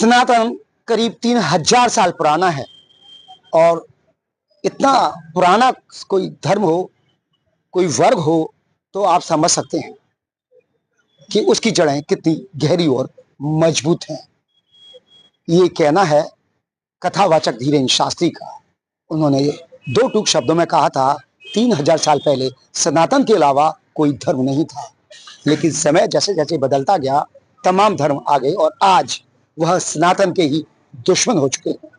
सनातन करीब 3000 साल पुराना है और इतना पुराना कोई धर्म हो, कोई वर्ग हो, तो आप समझ सकते हैं कि उसकी जड़ें कितनी गहरी और मजबूत हैं। ये कहना है कथावाचक धीरेन्द्र शास्त्री का। उन्होंने दो टूक शब्दों में कहा था, 3000 साल पहले सनातन के अलावा कोई धर्म नहीं था, लेकिन समय जैसे जैसे बदलता गया तमाम धर्म आ गए और आज वह सनातन के ही दुश्मन हो चुके हैं।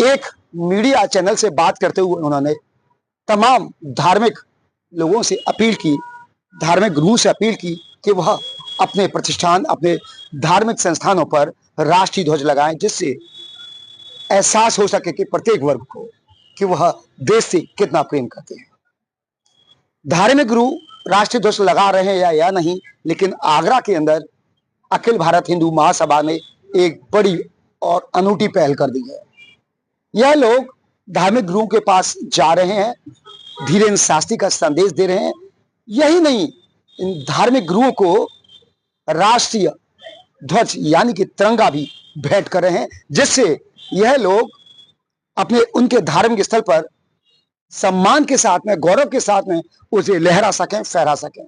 एक मीडिया चैनल से बात करते हुए उन्होंने तमाम धार्मिक लोगों से अपील की, धार्मिक गुरुओं से अपील की कि वह अपने प्रतिष्ठान, अपने धार्मिक संस्थानों पर राष्ट्रीय ध्वज लगाएं, जिससे एहसास हो सके कि प्रत्येक वर्ग को कि वह देश से कितना प्रेम करते हैं। धार्मिक गुरु राष्ट्रीय ध्वज लगा रहे हैं या नहीं, लेकिन आगरा के अंदर अखिल भारत हिंदू महासभा ने एक बड़ी और अनूठी पहल कर दी है। यह लोग धार्मिक गुरुओं के पास जा रहे हैं, धीरेन्द्र शास्त्री का संदेश दे रहे हैं। यही नहीं, इन धार्मिक गुरुओं को राष्ट्रीय ध्वज यानी कि तिरंगा भी भेंट कर रहे हैं, जिससे यह लोग अपने उनके धार्मिक स्थल पर सम्मान के साथ में, गौरव के साथ में उसे लहरा सकें, फहरा सकें।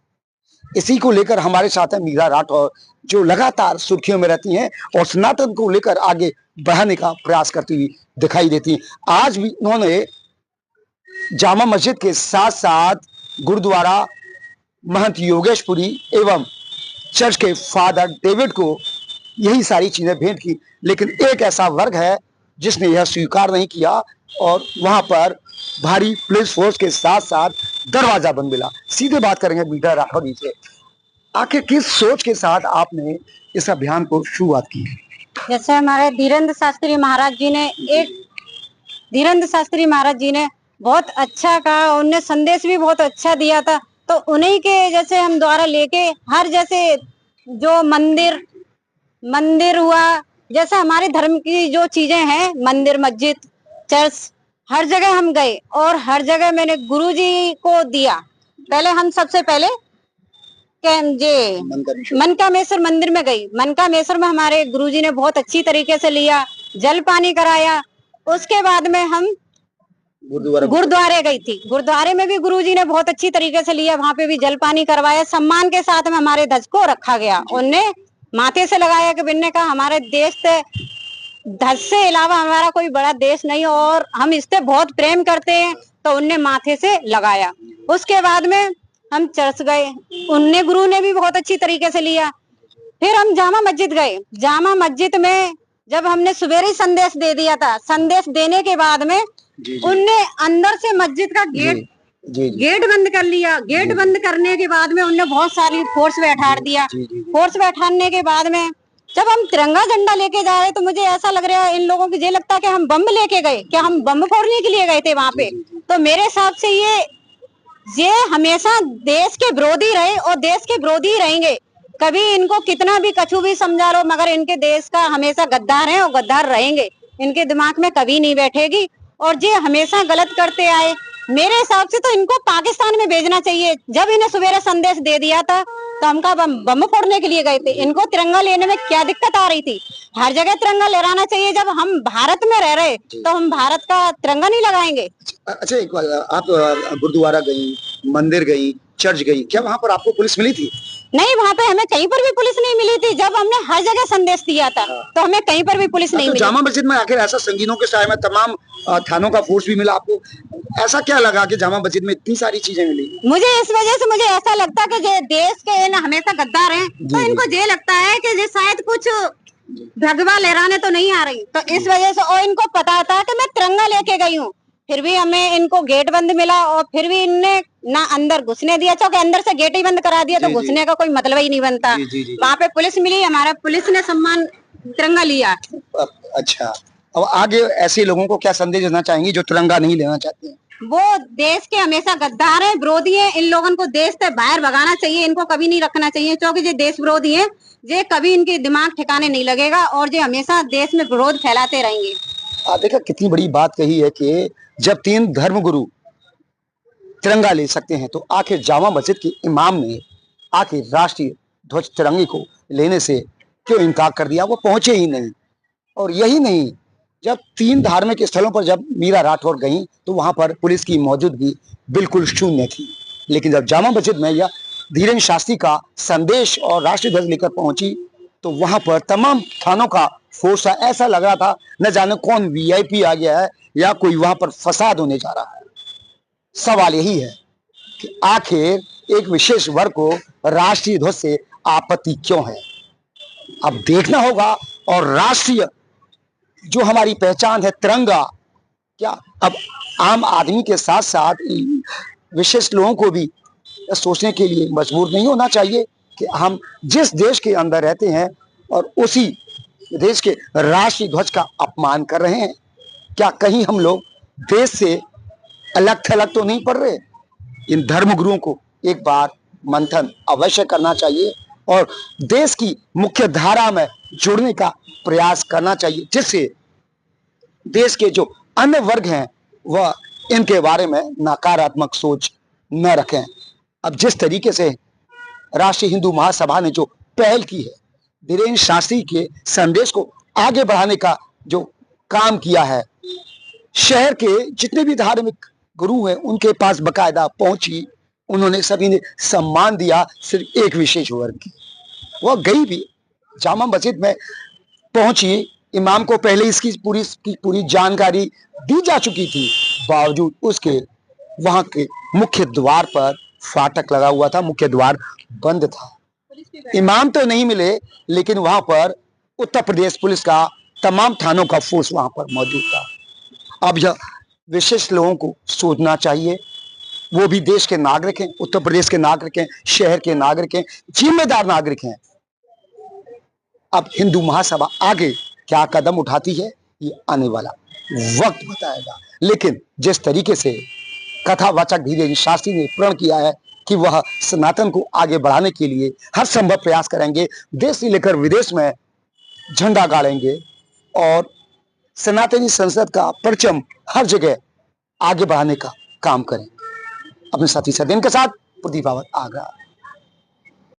इसी को लेकर हमारे साथ है मीरा राठौर, जो लगातार सुर्खियों में रहती हैं और सनातन को लेकर आगे बढ़ाने का प्रयास करती हुई दिखाई देती हैं। आज भी उन्होंने जामा मस्जिद के साथ साथ गुरुद्वारा महंत योगेशपुरी एवं चर्च के फादर डेविड को यही सारी चीजें भेंट की, लेकिन एक ऐसा वर्ग है जिसने यह स्वीकार नहीं किया और वहां पर भारी पुलिस फोर्स के साथ साथ दरवाजा बंद मिला। सीधे बात करेंगे मीरा राठौर जी से, आखिर किस सोच के साथ आपने इस अभियान को शुरुआत की? जैसे हमारे धीरेन्द्र शास्त्री महाराज जी ने बहुत अच्छा कहा, उनने संदेश भी बहुत अच्छा दिया था, तो उन्हीं के जैसे हम द्वारा लेके हर जैसे जो मंदिर हुआ, जैसे हमारे धर्म की जो चीजें हैं, मंदिर, मस्जिद, चर्च, हर जगह हम गए और हर जगह मैंने गुरुजी को दिया। पहले हम सबसे पहले मनकामेश्वर मंदिर में गई। मनकामेश्वर में हमारे गुरुजी ने बहुत अच्छी तरीके से लिया, जल पानी कराया। उसके बाद में हम गुरुद्वारे गई थी। गुरुद्वारे में भी गुरुजी ने बहुत अच्छी तरीके से लिया, वहां पे भी जल पानी करवाया। सम्मान के साथ में हमारे ध्वज को रखा गया, उनने माथे से लगाया कि बिन्ने का हमारे देश से ध्वज से अलावा हमारा कोई बड़ा देश नहीं और हम इससे बहुत प्रेम करते हैं, तो उनने माथे से लगाया। उसके बाद में हम चर्च गए, उनने गुरु ने भी बहुत अच्छी तरीके से लिया। फिर हम जामा मस्जिद गए। जामा मस्जिद में जब हमने सवेरे संदेश दे दिया था, संदेश देने के बाद में उनने अंदर से मस्जिद का गेट बंद कर लिया। गेट बंद करने के बाद में उनने बहुत सारी फोर्स बैठा दिया। फोर्स बैठाने के बाद में जब हम तिरंगा झंडा लेके जा रहे, तो मुझे ऐसा लग रहा है इन लोगों को ये लगता है कि हम बम लेके गए, क्या हम बम फोड़ने के लिए गए थे वहां पे। तो मेरे हिसाब से ये हमेशा देश के विरोधी रहे और देश के विरोधी ही रहेंगे। कभी इनको कितना भी कछु भी समझा लो, मगर इनके देश का हमेशा गद्दार है और गद्दार रहेंगे। इनके दिमाग में कभी नहीं बैठेगी और ये हमेशा गलत करते आए। मेरे हिसाब से तो इनको पाकिस्तान में भेजना चाहिए। जब इन्हें सवेरे संदेश दे दिया था तो हम बम फोड़ने के लिए गए थे। इनको तिरंगा लेने में क्या दिक्कत आ रही थी? हर जगह तिरंगा लहराना चाहिए। जब हम भारत में रह रहे तो हम भारत का तिरंगा नहीं लगाएंगे? अच्छा, एक बार आप गुरुद्वारा गई, मंदिर गई, चर्च गई, क्या वहाँ पर आपको पुलिस मिली थी? नहीं, वहाँ पे हमें कहीं पर भी पुलिस नहीं मिली थी। जब हमने हर जगह संदेश दिया था तो हमें कहीं पर भी पुलिस नहीं मिली। जामा मस्जिद में आखिर ऐसा संगीनों के साय में तमाम थानों का फोर्स भी मिला, आपको ऐसा क्या लगा कि जामा मस्जिद में इतनी सारी चीजें मिली? मुझे इस वजह से मुझे ऐसा लगता है कि देश के हमेशा गद्दार हैं, तो इनको ये लगता है कि शायद कुछ भगवा लहराने तो नहीं आ रही, तो इस वजह से। और इनको पता था कि मैं तिरंगा लेके गई हूँ, फिर भी हमें इनको गेट बंद मिला और फिर भी इनने ना अंदर घुसने दिया। क्योंकि अंदर से गेट ही बंद करा दिया तो घुसने का कोई मतलब ही नहीं बनता। वहाँ पे पुलिस मिली, हमारा पुलिस ने सम्मान तिरंगा लिया। अच्छा, अब आगे ऐसे लोगों को क्या संदेश देना चाहेंगी जो तिरंगा नहीं लेना चाहते हैं? वो देश के हमेशा गद्दार हैं, विरोधी हैं। इन लोगों को देश से बाहर भगाना चाहिए, इनको कभी नहीं रखना चाहिए, क्योंकि ये देश विरोधी हैं। ये कभी इनके दिमाग ठिकाने नहीं लगेगा और ये हमेशा देश में विरोध फैलाते रहेंगे। देखा कितनी बड़ी बात कही है कि जब 3 धर्म गुरु तिरंगा ले सकते हैं, तो आखिर जामा मस्जिद के इमाम ने आखिर राष्ट्रीय ध्वज तिरंगे को लेने से क्यों इनकार कर दिया, वो पहुंचे ही नहीं। और यही नहीं, जब 3 धार्मिक स्थलों पर जब मीरा राठौर गई तो वहां पर पुलिस की मौजूदगी बिल्कुल शून्य थी। लेकिन जब जामा मस्जिद में यह धीरेन्द्र शास्त्री का संदेश और राष्ट्रीय ध्वज लेकर पहुंची तो वहां पर तमाम थानों का फोर्स था। ऐसा लग रहा था न जाने कौन वीआईपी आ गया है या कोई वहां पर फसाद होने जा रहा है। सवाल यही है कि आखिर एक विशेष वर्ग को राष्ट्रीय ध्वज से आपत्ति क्यों है। अब देखना होगा। और राष्ट्रीय जो हमारी पहचान है तिरंगा, क्या अब आम आदमी के साथ साथ विशेष लोगों को भी सोचने के लिए मजबूर नहीं होना चाहिए कि हम जिस देश के अंदर रहते हैं और उसी देश के राष्ट्रीय ध्वज का अपमान कर रहे हैं, क्या कहीं हम लोग देश से अलग थलग तो नहीं पड़ रहे। इन धर्मगुरुओं को एक बार मंथन अवश्य करना चाहिए और देश की मुख्य धारा में जुड़ने का प्रयास करना चाहिए, जिससे देश के जो अन्य वर्ग हैं वह इनके बारे में नकारात्मक सोच न रखें। अब जिस तरीके से राष्ट्रीय हिंदू महासभा ने जो पहल की है, धीरेन्द्र शास्त्री के संदेश को आगे बढ़ाने का जो काम किया है, शहर के जितने भी धार्मिक गुरु हैं उनके पास बकायदा पहुंची, उन्होंने सभी ने सम्मान दिया। सिर्फ एक विशेष वर्ग की वह गई भी जामा मस्जिद में पहुंची, इमाम को पहले इसकी पूरी जानकारी दी जा चुकी थी, बावजूद उसके वहां के मुख्य द्वार पर फाटक लगा हुआ था, मुख्य द्वार बंद था। इमाम तो नहीं मिले, लेकिन वहां पर उत्तर प्रदेश पुलिस का तमाम थानों का फोर्स वहां पर मौजूद था। अब यह विशेष लोगों को सोचना चाहिए, वो भी देश के नागरिक हैं, उत्तर प्रदेश के नागरिक हैं, शहर के नागरिक हैं, जिम्मेदार नागरिक हैं। अब हिंदू महासभा आगे क्या कदम उठाती है ये आने वाला वक्त बताएगा। लेकिन जिस तरीके से कथावाचक धीरेन्द्र शास्त्री ने प्रण किया है कि वह सनातन को आगे बढ़ाने के लिए हर संभव प्रयास करेंगे, देश से लेकर विदेश में झंडा गाड़ेंगे और सनातनी संसद का परचम हर जगह आगे बढ़ाने का काम करें। अपने साथी सदेन के साथ प्रदीप आवत आगरा।